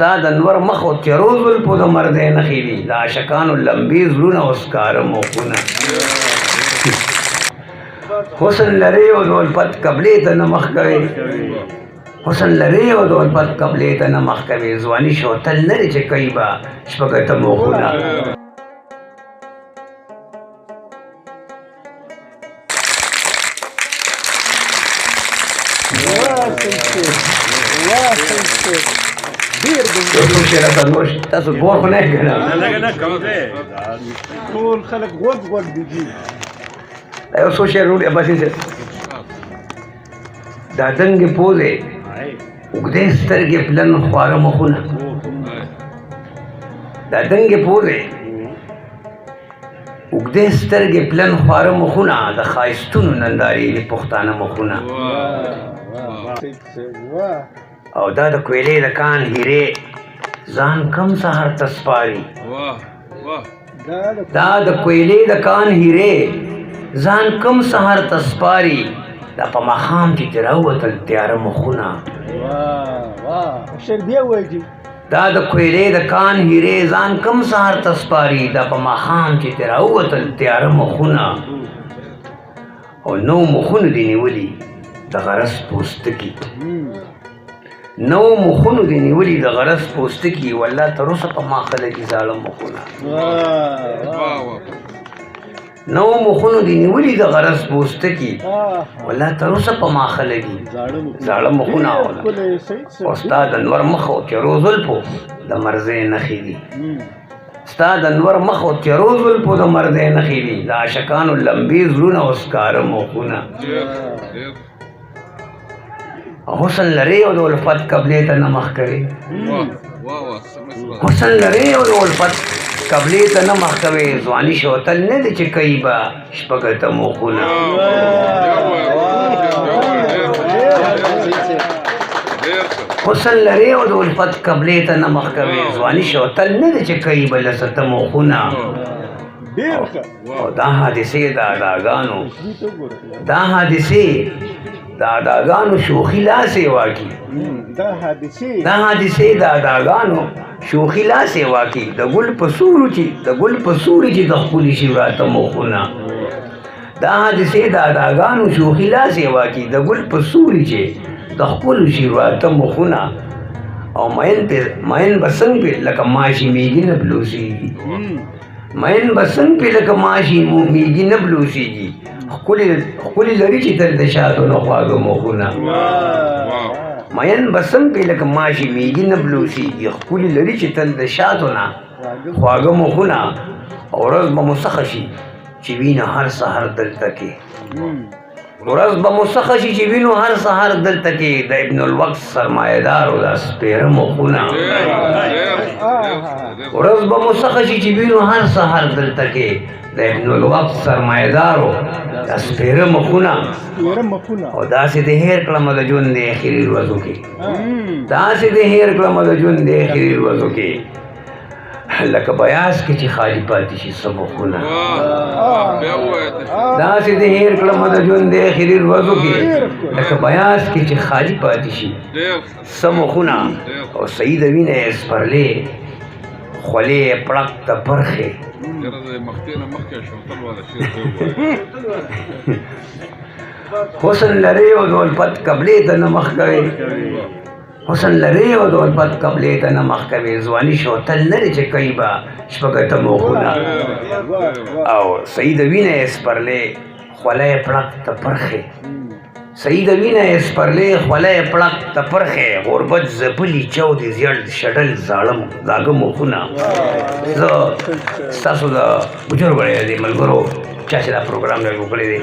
ستا د انور مخ او تیرو زلفو د مردې نښې دي د عاشقانو لمبې زړونه او سکاره مخونه حسن لرې او د الفت قبلې ته نه مخ کوې حسن لرې او د الفت قبلې ته نه مخ کوې ځواني شوتل نه دی چې کوي به شپږ ته مخونه تاسو ګور خو نه کنه ټول خلک غوږ غوږ دي یو څو شعر ولیکه بس دا دنګې پوزې اوږدې سترګې پلن خواره مخونه دا دنګې پوزې اوږدې سترګې پلن خواره مخونه د ښایستونو نندارې دي پښتانه مخونه او دا د کویلې د کان هیرې ځان کم سهار ته سپاري دا د کویلې د کان هیرې ځان کم سهار ته سپاري دا په ماښام چې ترې راووتل تیاره مخونه دا د کویلې د کان هیرې ځان کم سهار ته سپاري دا په ماښام چې ترې راووتل تیاره مخونه او نو مخونه دې نیولي د غرض پوستکي نو مخونو دې نیولي د غرض پوستکي والله تر اوسه په ما خلکي زاړه مخونه نو مخونو دې نیولي د غرض پوستکي والله تر اوسه په ما خلکي زاړه مخونه او ستا د انور مخ او تیرو زلفو د مرضۍ نښې دي ستا د انور مخ او تیرو زلفو د مرضۍ نښې دي د عاشقانو لمبې زړونه او سکاره مخونه حسن لرې او د الفت قبلې ته نه مخ کوې حسن لرې او د الفت قبلې ته نه مخ کوې ځواني شوتل نه دی چې کوي به شپږ ته مخونه حسن لرې او د الفت قبلې ته نه مخ کوې ځواني شوتل نه دی چې کوي به لسه ته مخونه او دا حادثې د اداګانو دا حادثې د اداګانو شوخي لاسې واکي دا حادثې د اداګانو شوخي لاسې واکي د ګل په سورو چې د ښکلي شي راته مخونه دا حادثې د اداګانو شوخي لاسې واکي د ګل په سوري چې د ښکلو شي راته مخونه او مین به څنګ پې لکه ماشي میږي نه بلوسېږي مین به څنګ پې لکه ماشي میږي نه بلوسېږي ښکلي لري چې تل د شاتو نه خواږه مخونه مین به څنګ پې لکه ماشي میږي نه بلوسېږي ښکلي لري چې تل د شاتو نه خواږه مخونه او ورځ به مو سخه شي چې وینه هر سهار دلته کې ورځ به مو سخه شي چې وینو هر سهار دلته کې د ابن الوقت سرمایهدارو دا سپېره مخونه ورځ به مو سخه شي چې وینو هر سهار دلته کې د ابن الوقت سرمایهدارو دا سپېره مخونه او داسې دې هېر کړمه د ژوند د اخري ورځو کې داسې دې هېر کړمه د ژوند د اخري ورځو کې لکه بیاس کې چې خالي پاتې شي څه مخونه داسې دې هېر کړمه د ژوند د اخري ورځو کې لکه بیاس کې چې خالي پاتې شي څه مخونه او صحیح د وینه یې سپرلې خولې یې پړق ته پرخې حسن لرې او د الفت قبلې ته نه مخ کوې حسن لرې او د الفت قبلې ته نه مخ کوې ځواني شوتل نه دی چې کوي به شپږ ته مخونه او صحیح د وینه یې سپرلې خوله یې پړق ته پرخې صحیح د وینه یې سپرلې خوله یې پړق ته پرخې غربت ځپلي چاودې زیړ شډل زاړه مخونه زه ستاسو د بزرګو د ملګرو چا چې دا پروګرام یې وکړی دی